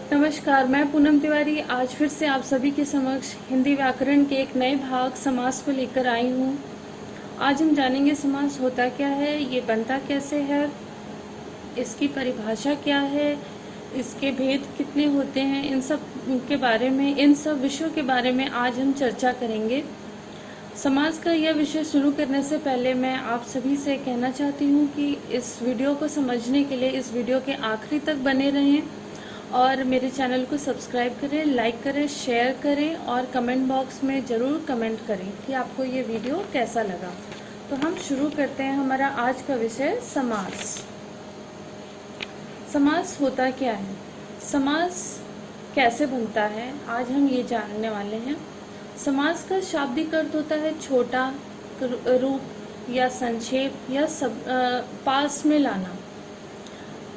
नमस्कार, मैं पूनम तिवारी आज फिर से आप सभी के समक्ष हिंदी व्याकरण के एक नए भाग समास को लेकर आई हूँ। आज हम जानेंगे समास होता क्या है, ये बनता कैसे है, इसकी परिभाषा क्या है, इसके भेद कितने होते हैं, इन सब विषयों के बारे में आज हम चर्चा करेंगे। समाज का यह विषय शुरू करने से पहले मैं आप सभी से कहना चाहती हूँ कि इस वीडियो को समझने के लिए इस वीडियो के आखिरी तक बने रहें और मेरे चैनल को सब्सक्राइब करें, लाइक करें, शेयर करें और कमेंट बॉक्स में ज़रूर कमेंट करें कि आपको ये वीडियो कैसा लगा। तो हम शुरू करते हैं हमारा आज का विषय समास। समास होता क्या है, समास कैसे बनता है, आज हम ये जानने वाले हैं। समास का शाब्दिक अर्थ होता है छोटा रूप या संक्षेप या पास में लाना।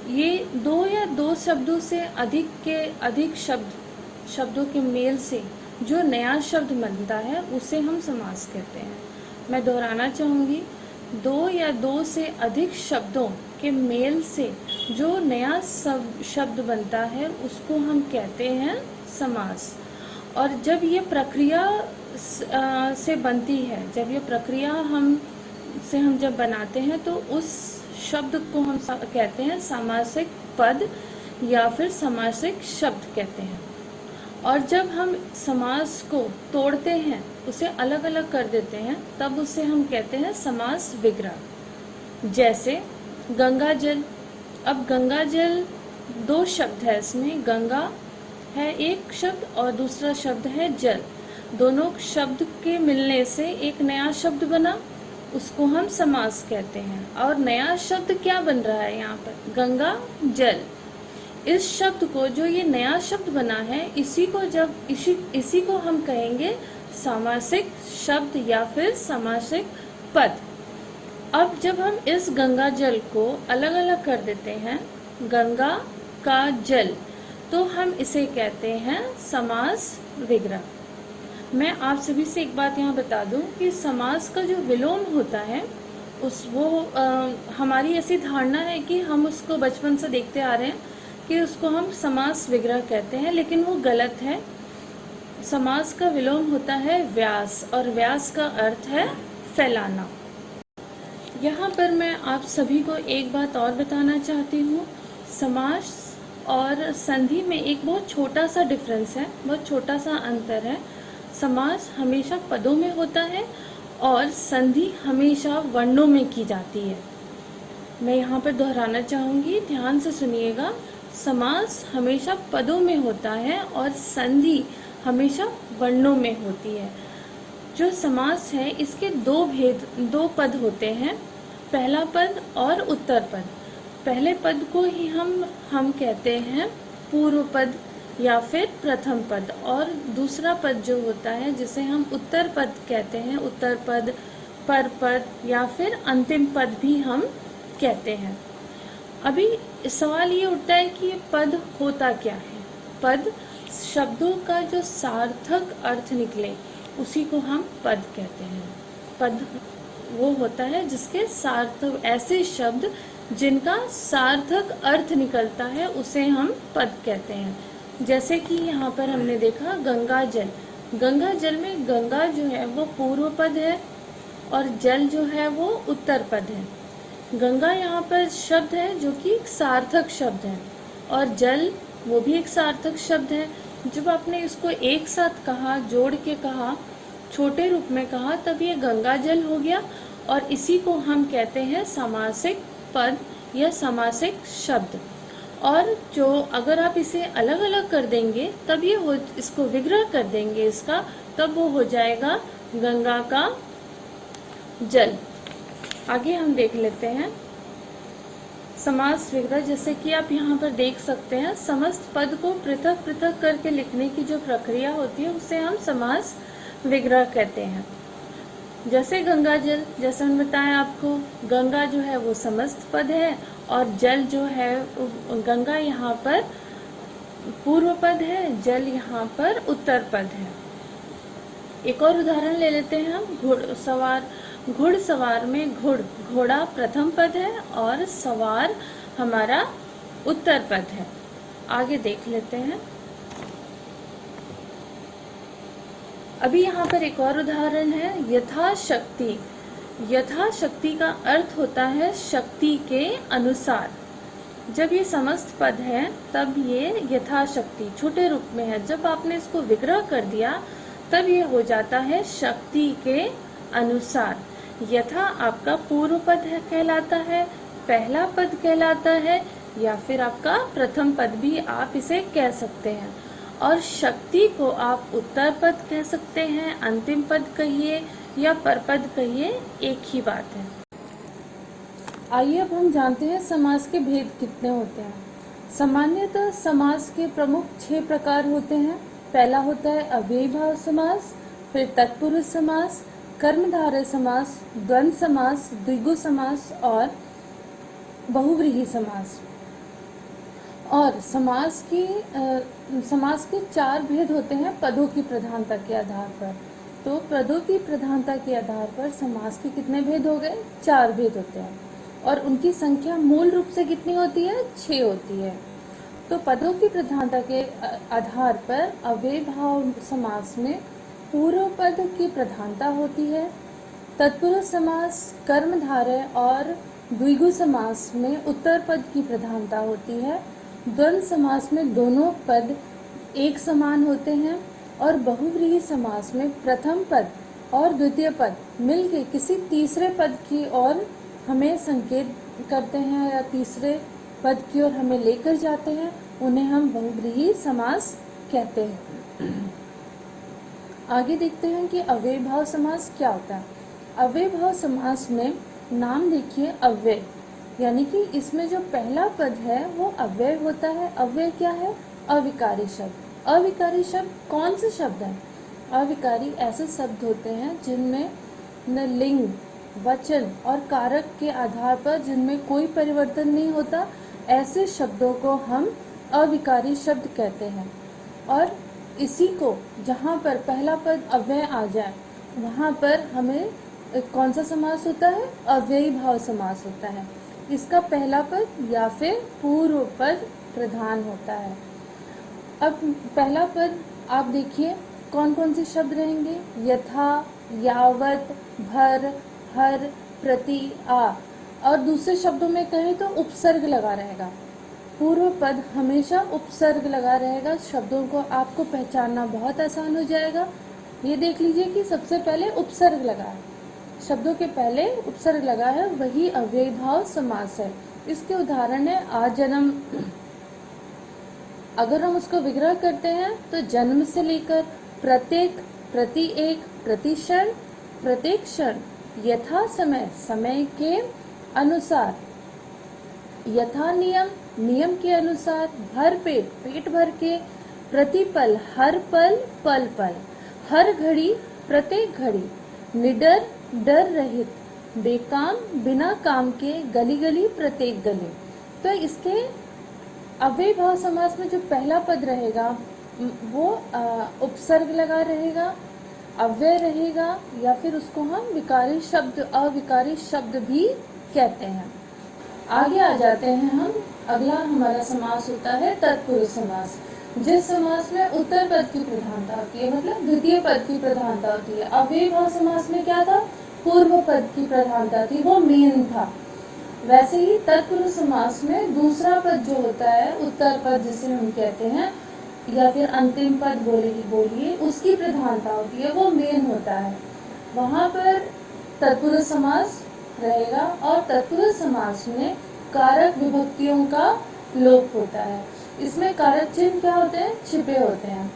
ये दो या दो शब्दों से अधिक शब्दों के मेल से जो नया शब्द बनता है उसे हम समास कहते हैं। मैं दोहराना चाहूँगी, दो या दो से अधिक शब्दों के मेल से जो नया शब्द बनता है उसको हम कहते हैं समास। और जब ये प्रक्रिया से बनती है, जब ये प्रक्रिया हम जब बनाते हैं तो उस शब्द को हम कहते हैं सामासिक पद या फिर सामासिक शब्द कहते हैं। और जब हम समास को तोड़ते हैं, उसे अलग अलग कर देते हैं, तब उसे हम कहते हैं समास विग्रह। जैसे गंगा जल। अब गंगा जल दो शब्द है, इसमें गंगा है एक शब्द और दूसरा शब्द है जल। दोनों शब्द के मिलने से एक नया शब्द बना, उसको हम समास कहते हैं। और नया शब्द क्या बन रहा है यहाँ पर, गंगा जल। इस शब्द को, जो ये नया शब्द बना है, इसी को हम कहेंगे सामासिक शब्द या फिर सामासिक पद। अब जब हम इस गंगा जल को अलग अलग कर देते हैं, गंगा का जल, तो हम इसे कहते हैं समास विग्रह। मैं आप सभी से एक बात यहाँ बता दूँ कि समास का जो विलोम होता है हमारी ऐसी धारणा है कि हम उसको बचपन से देखते आ रहे हैं कि उसको हम समास विग्रह कहते हैं, लेकिन वो गलत है। समास का विलोम होता है व्यास, और व्यास का अर्थ है फैलाना। यहाँ पर मैं आप सभी को एक बात और बताना चाहती हूँ। समास और संधि में एक बहुत छोटा सा डिफरेंस है, बहुत छोटा सा अंतर है। समास हमेशा पदों में होता है और संधि हमेशा वर्णों में की जाती है। मैं यहाँ पर दोहराना चाहूँगी, ध्यान से सुनिएगा। समास हमेशा पदों में होता है और संधि हमेशा वर्णों में होती है। जो समास है, इसके दो पद होते हैं, पहला पद और उत्तर पद। पहले पद को ही हम कहते हैं पूर्व पद या फिर प्रथम पद, और दूसरा पद जो होता है जिसे हम उत्तर पद कहते हैं, उत्तर पद, पर पद या फिर अंतिम पद भी हम कहते हैं। अभी सवाल ये उठता है कि ये पद होता क्या है। पद शब्दों का जो सार्थक अर्थ निकले उसी को हम पद कहते हैं। पद वो होता है जिसके सार्थक, ऐसे शब्द जिनका सार्थक अर्थ निकलता है उसे हम पद कहते हैं। जैसे कि यहाँ पर हमने देखा गंगा जल। गंगा जल में गंगा जो है वो पूर्व पद है और जल जो है वो उत्तर पद है। गंगा यहाँ पर शब्द है जो कि एक सार्थक शब्द है, और जल वो भी एक सार्थक शब्द है। जब आपने इसको एक साथ कहा, जोड़ के कहा, छोटे रूप में कहा, तब ये गंगा जल हो गया, और इसी को हम कहते हैं सामासिक पद या सामासिक शब्द। और जो अगर आप इसे अलग अलग कर देंगे, तब इसको विग्रह कर देंगे इसका, तब वो हो जाएगा गंगा का जल। आगे हम देख लेते हैं समास विग्रह। जैसे कि आप यहाँ पर देख सकते हैं, समस्त पद को पृथक पृथक करके लिखने की जो प्रक्रिया होती है उसे हम समास विग्रह कहते हैं। जैसे गंगा जल, जैसे हम बताया आपको, गंगा जो है वो समस्त पद है और जल जो है, गंगा यहाँ पर पूर्व पद है, जल यहाँ पर उत्तर पद है। एक और उदाहरण ले लेते हैं हम, घुड़सवार। घुड़सवार में घोड़ा प्रथम पद है और सवार हमारा उत्तर पद है। आगे देख लेते हैं। अभी यहाँ पर एक और उदाहरण है, यथाशक्ति। यथाशक्ति का अर्थ होता है शक्ति के अनुसार। जब ये समस्त पद है तब ये यथाशक्ति छोटे रूप में है। जब आपने इसको विग्रह कर दिया तब ये हो जाता है शक्ति के अनुसार। यथा आपका पूर्व पद है, कहलाता है, पहला पद कहलाता है, या फिर आपका प्रथम पद भी आप इसे कह सकते हैं। और शक्ति को आप उत्तर पद कह सकते हैं, अंतिम पद कहिए या परपद कहिए, एक ही बात है। आइए अब हम जानते हैं समास के भेद कितने होते हैं। सामान्यतः समास के प्रमुख 6 प्रकार होते हैं। पहला होता है अव्ययीभाव समास, फिर तत्पुरुष समास, कर्मधारय समास, द्वंद्व समास, द्विगु समास और बहुव्रीहि समास। और समास के 4 भेद होते हैं पदों की प्रधानता के आधार पर। तो पदों की प्रधानता के आधार पर समास के कितने भेद हो गए? 4 भेद होते हैं। और उनकी संख्या मूल रूप से कितनी होती है? 6 होती है। तो पदों की प्रधानता के आधार पर अव्ययीभाव समास में पूर्व पद की प्रधानता होती है। तत्पुरुष समास, कर्मधारय और द्विगु समास में उत्तर पद की प्रधानता होती है। द्वंद्व समास में दोनों पद एक समान होते हैं। और बहुव्रीहि समास में प्रथम पद और द्वितीय पद मिलके किसी तीसरे पद की ओर हमें संकेत करते हैं या तीसरे पद की ओर हमें लेकर जाते हैं, उन्हें हम बहुव्रीहि समास कहते हैं। आगे देखते हैं कि अव्ययीभाव समास क्या होता है। अव्ययीभाव समास में नाम देखिए अव्यय, यानी कि इसमें जो पहला पद है वो अव्यय होता है। अव्यय क्या है? अविकारी शब्द। अविकारी शब्द कौन से शब्द हैं? अविकारी ऐसे शब्द होते हैं जिनमें न लिंग, वचन और कारक के आधार पर जिनमें कोई परिवर्तन नहीं होता, ऐसे शब्दों को हम अविकारी शब्द कहते हैं। और इसी को जहाँ पर पहला पद अव्यय आ जाए वहाँ पर हमें कौन सा समास होता है? अव्ययीभाव समास होता है। इसका पहला पद या फिर पूर्व पद प्रधान होता है। अब पहला पद आप देखिए कौन कौन से शब्द रहेंगे? यथा, यावत, भर, हर, प्रति, आ। और दूसरे शब्दों में कहें तो उपसर्ग लगा रहेगा। पूर्व पद हमेशा उपसर्ग लगा रहेगा। शब्दों को आपको पहचानना बहुत आसान हो जाएगा। ये देख लीजिए कि सबसे पहले उपसर्ग लगा है, शब्दों के पहले उपसर्ग लगा है, वही अव्ययीभाव समास है। इसके उदाहरण है आजन्म। अगर हम उसको विग्रह करते हैं तो जन्म से लेकर प्रत्येक, प्रति एक, प्रतिक्षण, प्रत्येक क्षण, यथा समय, समय के अनुसार, यथा नियम, नियम के अनुसार, भर पेट, पेट भर के, प्रतिपल, हर पल, पल पल, हर घड़ी, प्रत्येक घड़ी, निडर, डर रहित, बेकाम, बिना काम के, गली गली, प्रत्येक गली। तो इसके अव्ययीभाव समास में जो पहला पद रहेगा वो उपसर्ग लगा रहेगा, अव्यय रहेगा, या फिर उसको हम विकारी शब्द, अविकारी शब्द भी कहते हैं। आगे आ जाते हैं हम। अगला हमारा समास होता है तत्पुरुष समास, जिस समास में उत्तर पद की प्रधानता होती है, मतलब द्वितीय पद की प्रधानता होती है। अव्ययीभाव समास में क्या था? पूर्व पद की प्रधानता थी, वो मेन था। वैसे ही तत्पुरुष समास में दूसरा पद जो होता है, उत्तर पद जिसे हम कहते हैं, या फिर अंतिम पद बोलिए, उसकी प्रधानता होती है, वो मेन होता है। वहाँ पर तत्पुरुष समास रहेगा। और तत्पुरुष समास में कारक विभक्तियों का लोप होता है। इसमें कारक चिन्ह क्या होते हैं? छिपे होते हैं।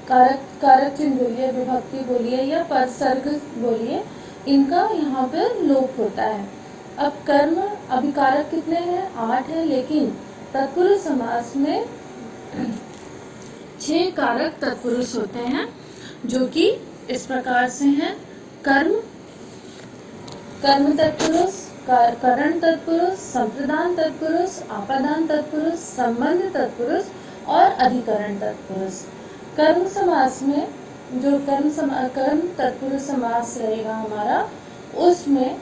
कारक चिन्ह बोलिए, विभक्ति बोलिए या परसर्ग बोलिए, इनका यहाँ पर लोप होता है। अब कर्म अभिकारक कितने हैं? 8 हैं, लेकिन तत्पुरुष समास में 6 कारक तत्पुरुष होते हैं, जो कि इस प्रकार से हैं। कर्म, कर्म तत्पुरुष, करण तत्पुरुष, संप्रदान तत्पुरुष, आपादान तत्पुरुष, संबंध तत्पुरुष और अधिकरण तत्पुरुष। कर्म समास में जो कर्म तत्पुरुष समास रहेगा हमारा, उसमें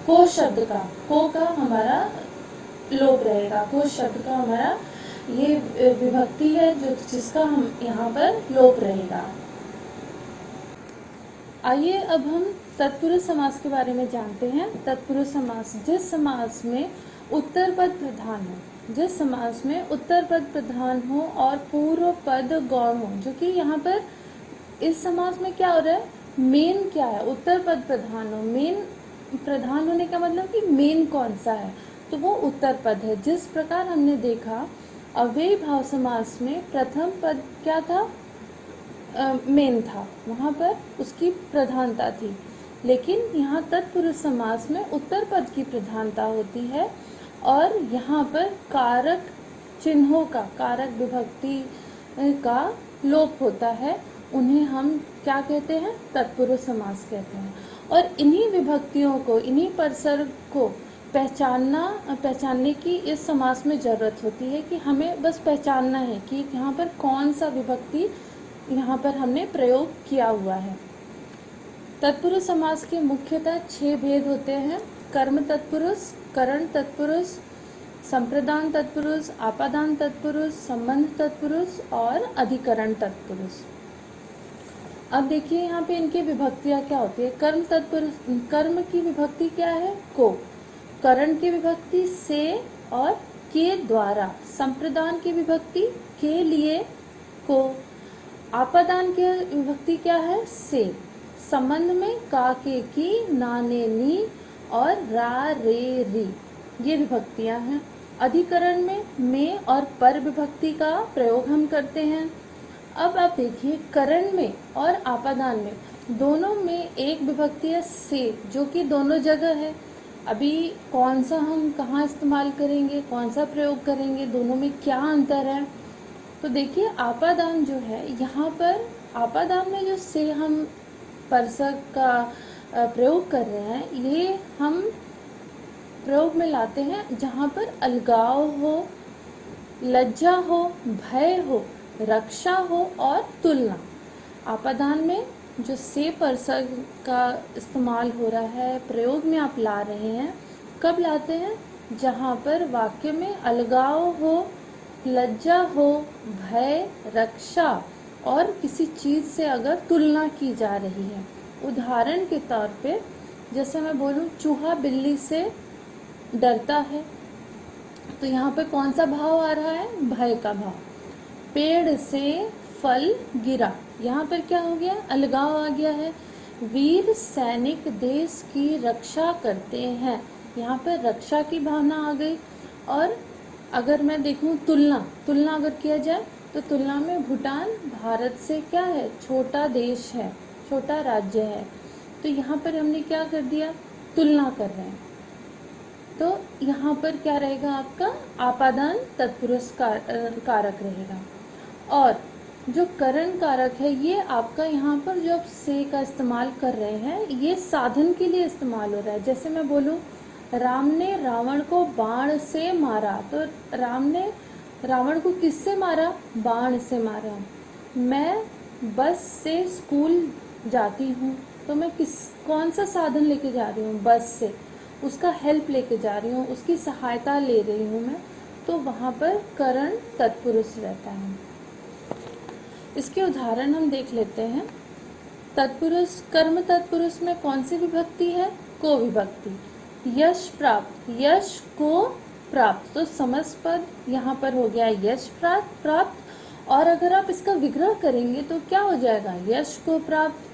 को शब्द का, को का हमारा लोप रहेगा। को शब्द का हमारा ये विभक्ति है जो जिसका हम यहाँ पर लोप रहेगा। आइए अब हम तत्पुरुष समास के बारे में जानते हैं। तत्पुरुष समास जिस समास में उत्तर पद प्रधान हो, जिस समास में उत्तर पद प्रधान हो और पूर्व पद गौण हो, जो कि यहाँ पर इस समास में क्या हो रहा है, मेन क्या है, उत्तर पद प्रधान हो। मेन प्रधान होने का मतलब कि मेन कौन सा है, तो वो उत्तर पद है। जिस प्रकार हमने देखा अव्ययी भाव समास में प्रथम पद क्या था, मेन था, वहाँ पर उसकी प्रधानता थी। लेकिन यहाँ तत्पुरुष समास में उत्तर पद की प्रधानता होती है और यहाँ पर कारक चिन्हों का, कारक विभक्ति का लोप होता है। उन्हें हम क्या कहते हैं, तत्पुरुष समास कहते हैं। और इन्हीं विभक्तियों को, इन्हीं परसर्ग को पहचानने की इस समास में ज़रूरत होती है कि हमें बस पहचानना है कि यहाँ पर कौन सा विभक्ति यहाँ पर हमने प्रयोग किया हुआ है। तत्पुरुष समास के मुख्यतः 6 भेद होते हैं। कर्म तत्पुरुष, करण तत्पुरुष, संप्रदान तत्पुरुष, आपादान तत्पुरुष, संबंध तत्पुरुष और अधिकरण तत्पुरुष। अब देखिए यहाँ पे इनकी विभक्तियाँ क्या होती है। कर्म तत्पुरुष, कर्म की विभक्ति क्या है, को। करण की विभक्ति से और के द्वारा। संप्रदान की विभक्ति के लिए, को। आपादान की विभक्ति क्या है, से। संबंध में का, के, की, ना, ने, नी और रा, रे, री, ये विभक्तियां हैं। अधिकरण में और पर विभक्ति का प्रयोग हम करते हैं। अब आप देखिए करण में और आपादान में दोनों में एक विभक्ति है से, जो कि दोनों जगह है। अभी कौन सा हम कहाँ इस्तेमाल करेंगे, कौन सा प्रयोग करेंगे, दोनों में क्या अंतर है, तो देखिए आपादान जो है, यहाँ पर आपादान में जो से हम परसर्ग का प्रयोग कर रहे हैं, ये हम प्रयोग में लाते हैं जहाँ पर अलगाव हो, लज्जा हो, भय हो, रक्षा हो और तुलना। आपादान में जो से परसर्ग का इस्तेमाल हो रहा है, प्रयोग में आप ला रहे हैं, कब लाते हैं, जहाँ पर वाक्य में अलगाव हो, लज्जा हो, भय, रक्षा और किसी चीज़ से अगर तुलना की जा रही है। उदाहरण के तौर पे जैसे मैं बोलूँ चूहा बिल्ली से डरता है, तो यहाँ पे कौन सा भाव आ रहा है, भय का भाव। पेड़ से फल गिरा, यहाँ पर क्या हो गया, अलगाव आ गया है। वीर सैनिक देश की रक्षा करते हैं, यहाँ पर रक्षा की भावना आ गई। और अगर मैं देखूं तुलना अगर किया जाए तो तुलना में भूटान भारत से क्या है, छोटा देश है, छोटा राज्य है, तो यहाँ पर हमने क्या कर दिया, तुलना कर रहे हैं। तो यहाँ पर क्या रहेगा आपका, आपादान तत्पुरुष कारक रहेगा। और जो करण कारक है, ये आपका यहाँ पर जो आप से का इस्तेमाल कर रहे हैं, ये साधन के लिए इस्तेमाल हो रहा है। जैसे मैं बोलूँ राम ने रावण को बाण से मारा, तो राम ने रावण को किससे मारा, बाण से मारा। मैं बस से स्कूल जाती हूँ, तो मैं कौन सा साधन लेके जा रही हूँ, बस से, उसका हेल्प लेके जा रही हूँ, उसकी सहायता ले रही हूँ मैं, तो वहाँ पर करण तत्पुरुष रहता है। इसके उदाहरण हम देख लेते हैं। तत्पुरुष, कर्म तत्पुरुष में कौन सी विभक्ति है, को विभक्ति। यश प्राप्त, यश को प्राप्त, तो समस्त पद यहाँ पर हो गया यश प्राप्त। और अगर आप इसका विग्रह करेंगे तो क्या हो जाएगा, यश को प्राप्त,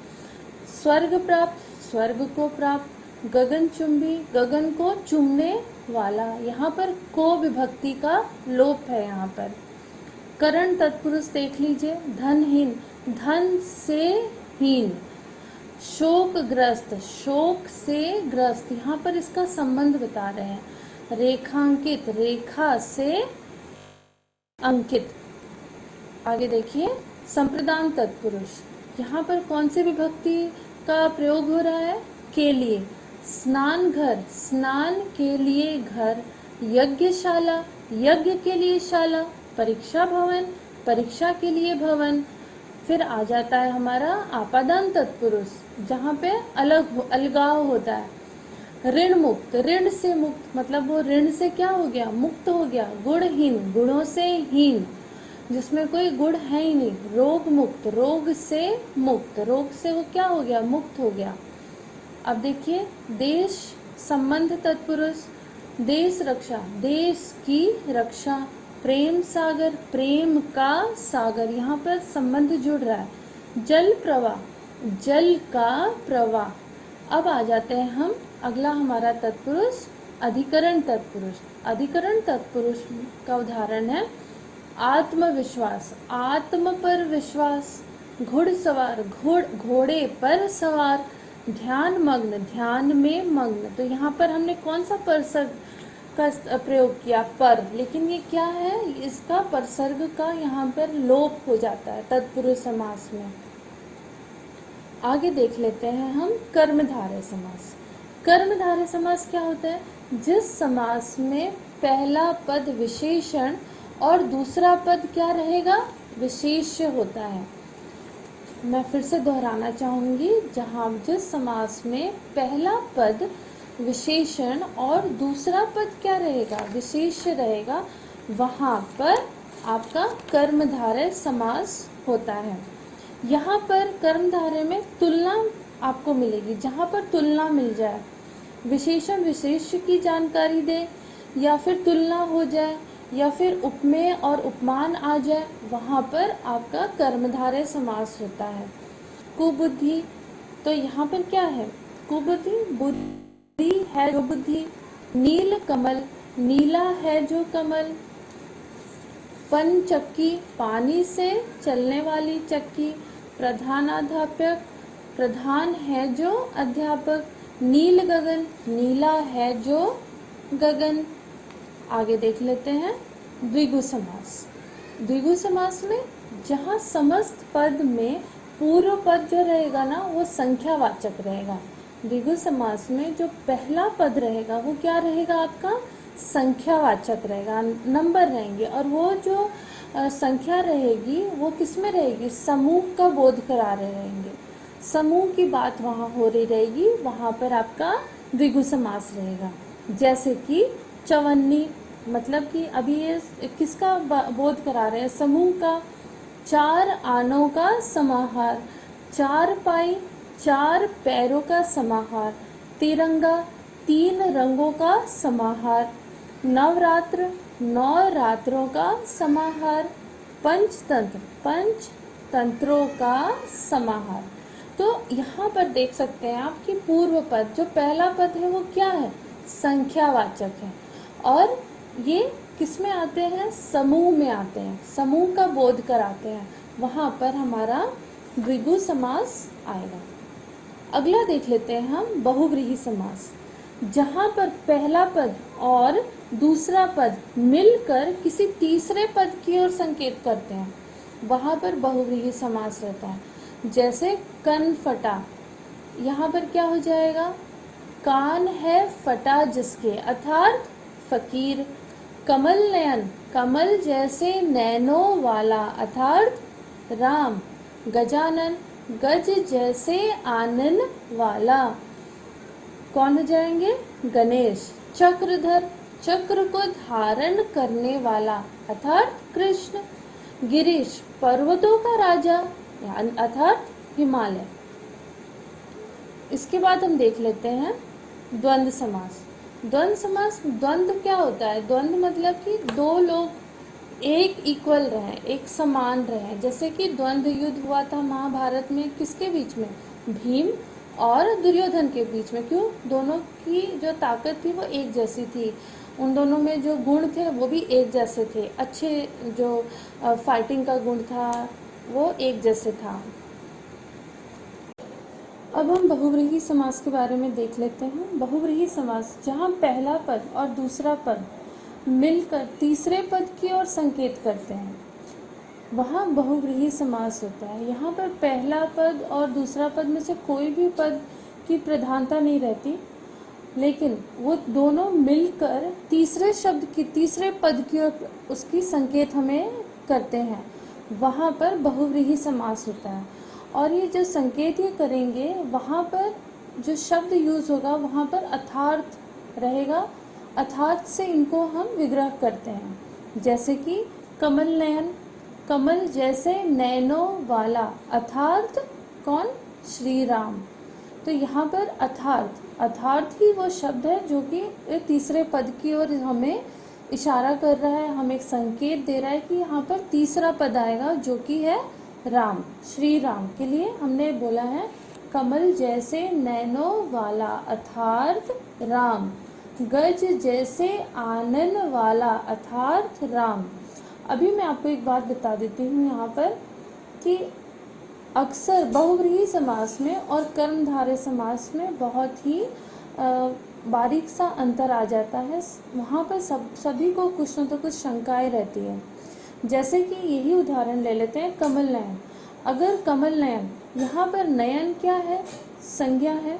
स्वर्ग प्राप्त, स्वर्ग को प्राप्त, गगनचुंबी, गगन को चुमने वाला। यहाँ पर को विभक्ति का लोप है। यहाँ पर करण तत्पुरुष देख लीजिए, धनहीन, धन से हीन। शोकग्रस्त, शोक से ग्रस्त, यहाँ पर इसका संबंध बता रहे हैं। रेखांकित, रेखा से अंकित। आगे देखिए संप्रदान तत्पुरुष, यहाँ पर कौन सी विभक्ति का प्रयोग हो रहा है, के लिए। स्नान घर, स्नान के लिए घर। यज्ञशाला, यज्ञ के लिए शाला। परीक्षा भवन, परीक्षा के लिए भवन। फिर आ जाता है हमारा आपादान तत्पुरुष, जहाँ पे अलगाव होता है। ऋण मुक्त, ऋण से मुक्त मतलब वो ऋण से क्या हो गया, मुक्त हो गया। गुणहीन, गुणों से हीन, जिसमें कोई गुण है ही नहीं। रोग मुक्त, रोग से मुक्त, रोग से वो क्या हो गया, मुक्त हो गया। अब देखिए, देश संबंध तत्पुरुष, देश रक्षा, देश की रक्षा। प्रेम सागर, प्रेम का सागर, यहाँ पर संबंध जुड़ रहा है। जल प्रवाह, जल का प्रवाह। अब आ जाते हैं हम, अगला हमारा तत्पुरुष अधिकरण तत्पुरुष। अधिकरण तत्पुरुष का उदाहरण है आत्मविश्वास, आत्म पर विश्वास। घुड़सवार, घोड़े पर सवार। ध्यान मग्न, ध्यान में मग्न। तो यहाँ पर हमने कौन सा परसर्ग का प्रयोग किया, पर, लेकिन ये क्या है, इसका परसर्ग का यहाँ पर लोप हो जाता है तत्पुरुष समास में। आगे देख लेते हैं हम कर्मधारय समास। कर्मधारय समास क्या होता है, जिस समास में पहला पद विशेषण और दूसरा पद क्या रहेगा, विशेष्य होता है। मैं फिर से दोहराना चाहूंगी, जहाँ जिस समास में पहला पद विशेषण और दूसरा पद क्या रहेगा, विशेष्य रहेगा, वहाँ पर आपका कर्मधारय समास होता है। यहाँ पर कर्मधारय में तुलना आपको मिलेगी, जहाँ पर तुलना मिल जाए, विशेषण विशेष्य की जानकारी दे, या फिर तुलना हो जाए, या फिर उपमेय और उपमान आ जाए, वहाँ पर आपका कर्मधारय समास होता है। कुबुद्धि, तो यहाँ पर क्या है, कुबुद्धि, बुद्धि है जो बुद्धि। नील कमल, नीला है जो कमल। पंचक्की, पानी से चलने वाली चक्की। प्रधानाध्यापक, प्रधान है जो अध्यापक। नील गगन, नीला है जो गगन। आगे देख लेते हैं द्विगु समास। द्विगु समास में जहाँ समस्त पद में पूर्व पद जो रहेगा ना, वो संख्यावाचक रहेगा। द्विगु समास में जो पहला पद रहेगा वो क्या रहेगा, आपका संख्यावाचक रहेगा, नंबर रहेंगे। और वो जो संख्या रहेगी वो किस में रहेगी, समूह का बोध करा रहे रहेंगे, समूह की बात वहाँ हो रही रहेगी, वहाँ पर आपका द्विगु समास रहेगा। जैसे कि चवन्नी, मतलब कि अभी ये किसका बोध करा रहे हैं, समूह का। चार आनों का समाहार। चार पाई, चार पैरों का समाहार। तिरंगा, तीन रंगों का समाहार। नवरात्र, नौ रात्रों का समाहार। पंचतंत्र, पंच तंत्रों का समाहार। तो यहाँ पर देख सकते हैं आप कि पूर्व पद, जो पहला पद है वो क्या है, संख्यावाचक है, और ये किस में आते हैं, समूह में आते हैं, समूह का बोध कराते हैं, वहाँ पर हमारा द्विगु समास आएगा। अगला देख लेते हैं हम बहुव्रीहि समास। जहाँ पर पहला पद और दूसरा पद मिलकर किसी तीसरे पद की ओर संकेत करते हैं, वहाँ पर बहुव्रीहि समास रहता है। जैसे कन फटा, यहाँ पर क्या हो जाएगा, कान है फटा जिसके, अर्थात फकीर। कमल नयन, कमल जैसे नैनों वाला, अर्थात राम। गजानन, गज जैसे आनन वाला, कौन हो जाएंगे, गणेश। चक्रधर, चक्र को धारण करने वाला, अर्थात कृष्ण। गिरीश, पर्वतों का राजा, अर्थात हिमालय। इसके बाद हम देख लेते हैं द्वंद्व समास। द्वंद्व समास, द्वंद्व क्या होता है, द्वंद्व मतलब कि दो लोग एक इक्वल रहे, एक समान रहे। जैसे कि द्वंद्व युद्ध हुआ था महाभारत में, किसके बीच में, भीम और दुर्योधन के बीच में। क्यों, दोनों की जो ताकत थी वो एक जैसी थी, उन दोनों में जो गुण थे वो भी एक जैसे थे, अच्छे जो फाइटिंग का गुण था वो एक जैसे था। अब हम बहुव्रीहि समास के बारे में देख लेते हैं। बहुव्रीहि समास, जहाँ पहला पद और दूसरा पद मिलकर तीसरे पद की ओर संकेत करते हैं, वहाँ बहुव्रीहि समास होता है। यहाँ पर पहला पद और दूसरा पद में से कोई भी पद की प्रधानता नहीं रहती, लेकिन वो दोनों मिलकर तीसरे शब्द की, तीसरे पद की ओर उसकी संकेत हमें करते हैं, वहाँ पर बहुव्रीहि समास होता है। और ये जो संकेत ये करेंगे, वहाँ पर जो शब्द यूज़ होगा वहाँ पर अर्थार्थ रहेगा, अर्थार्थ से इनको हम विग्रह करते हैं। जैसे कि कमल नयन, कमल जैसे नयनों वाला, अर्थार्थ कौन? श्री राम। तो यहाँ पर अर्थार्थ ही वो शब्द है जो कि एक तीसरे पद की ओर हमें इशारा कर रहा है, हमें एक संकेत दे रहा है कि यहाँ पर तीसरा पद आएगा जो कि है राम, श्री राम के लिए हमने बोला है कमल जैसे नैनों वाला, अर्थार्थ राम। गज जैसे आनन वाला, अर्थार्थ राम। अभी मैं आपको एक बात बता देती हूँ यहाँ पर कि अक्सर बहुव्रीहि समास में और कर्मधारय समास में बहुत ही बारीक सा अंतर आ जाता है। वहाँ पर सभी को कुछ न तो कुछ शंकाएं रहती है। जैसे कि यही उदाहरण ले लेते हैं कमल नयन। अगर कमल नयन, यहाँ पर नयन क्या है? संज्ञा है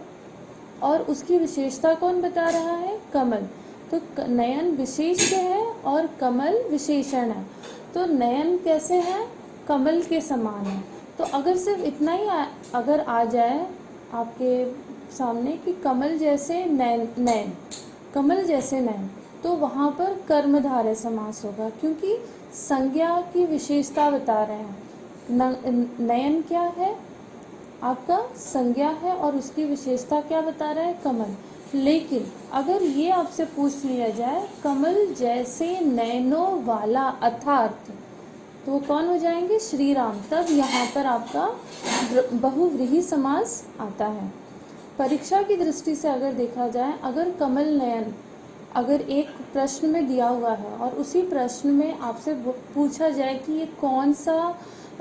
और उसकी विशेषता कौन बता रहा है? कमल। तो नयन विशेष्य है और कमल विशेषण है। तो नयन कैसे है? कमल के समान है। तो अगर सिर्फ इतना ही अगर आ जाए आपके सामने कि कमल जैसे नैन, कमल जैसे नैन, तो वहाँ पर कर्मधारय समास होगा, क्योंकि संज्ञा की विशेषता बता रहे हैं। नयन क्या है? आपका संज्ञा है और उसकी विशेषता क्या बता रहा है? कमल। लेकिन अगर ये आपसे पूछ लिया जाए कमल जैसे नैनों वाला, अर्थार्थ, तो वो कौन हो जाएंगे? श्री राम। तब यहाँ पर आपका बहुव्रीहि समास आता है। परीक्षा की दृष्टि से अगर देखा जाए, अगर कमल नयन अगर एक प्रश्न में दिया हुआ है और उसी प्रश्न में आपसे पूछा जाए कि ये कौन सा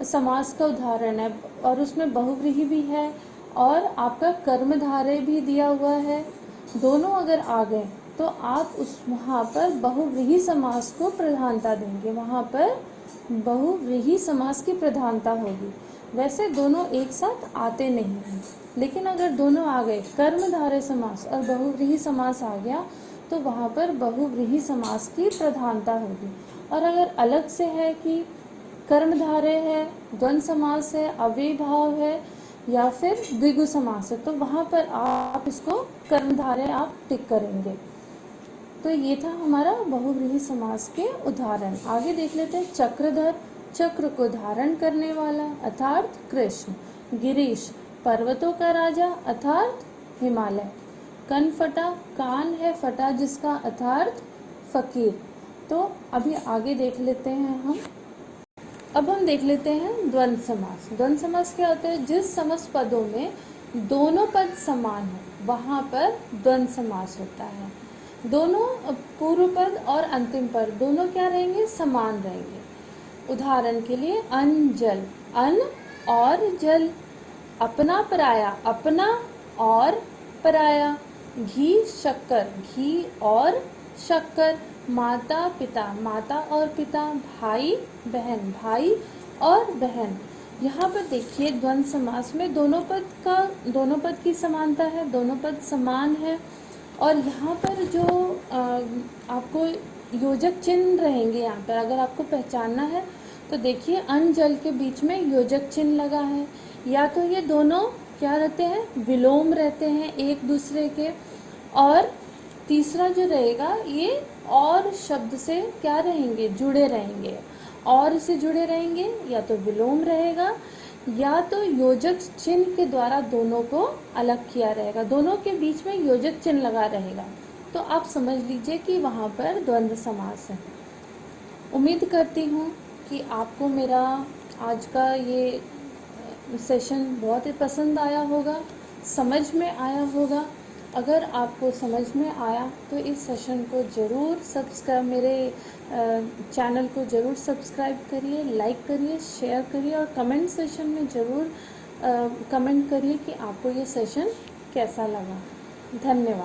समास का उदाहरण है और उसमें बहुव्रीहि भी है और आपका कर्मधारय भी दिया हुआ है, दोनों अगर आ गए तो आप वहाँ पर बहुव्रीहि समास को प्रधानता देंगे, वहाँ पर बहुव्रीहि समास की प्रधानता होगी। वैसे दोनों एक साथ आते नहीं हैं, लेकिन अगर दोनों आ गए, कर्मधारय समास और बहुव्रीहि समास आ गया, तो वहाँ पर बहुव्रीहि समास की प्रधानता होगी। और अगर अलग से है कि कर्मधारय है, द्वंद्व समास है, अव्ययीभाव है या फिर द्विगु समास है, तो वहाँ पर आप इसको कर्मधारय आप टिक करेंगे। तो ये था हमारा बहुव्रीहि समास के उदाहरण। आगे देख लेते हैं चक्रधर, चक्र को धारण करने वाला, अर्थात कृष्ण। गिरीश, पर्वतों का राजा, अर्थात हिमालय। कनफटा, कान है फटा जिसका, अर्थात फकीर। तो अभी आगे देख लेते हैं हम। अब हम देख लेते हैं द्वंद्व समास। द्वंद्व समास क्या होता है? जिस समस्त पदों में दोनों पद समान है वहाँ पर द्वंद्व समास होता है। दोनों पूर्व पद और अंतिम पद दोनों क्या रहेंगे? समान रहेंगे। उदाहरण के लिए अन्न जल, अन्न और जल। अपना पराया, अपना और पराया। घी शक्कर, घी और शक्कर। माता पिता, माता और पिता। भाई बहन, भाई और बहन। यहाँ पर देखिए द्वंद्व समास में दोनों पद की समानता है, दोनों पद समान है। और यहाँ पर जो आपको योजक चिन्ह रहेंगे, यहाँ पर अगर आपको पहचानना है तो देखिए अन्न जल के बीच में योजक चिन्ह लगा है। या तो ये दोनों क्या रहते हैं? विलोम रहते हैं एक दूसरे के। और तीसरा जो रहेगा ये और शब्द से क्या रहेंगे? जुड़े रहेंगे। और से जुड़े रहेंगे, या तो विलोम रहेगा या तो योजक चिन्ह के द्वारा दोनों को अलग किया रहेगा, दोनों के बीच में योजक चिन्ह लगा रहेगा। तो आप समझ लीजिए कि वहाँ पर द्वंद्व समास है। उम्मीद करती हूँ कि आपको मेरा आज का ये सेशन बहुत ही पसंद आया होगा, समझ में आया होगा। अगर आपको समझ में आया तो इस सेशन को ज़रूर सब्सक्राइब, मेरे चैनल को ज़रूर सब्सक्राइब करिए, लाइक करिए, शेयर करिए और कमेंट सेशन में ज़रूर कमेंट करिए कि आपको ये सेशन कैसा लगा। धन्यवाद।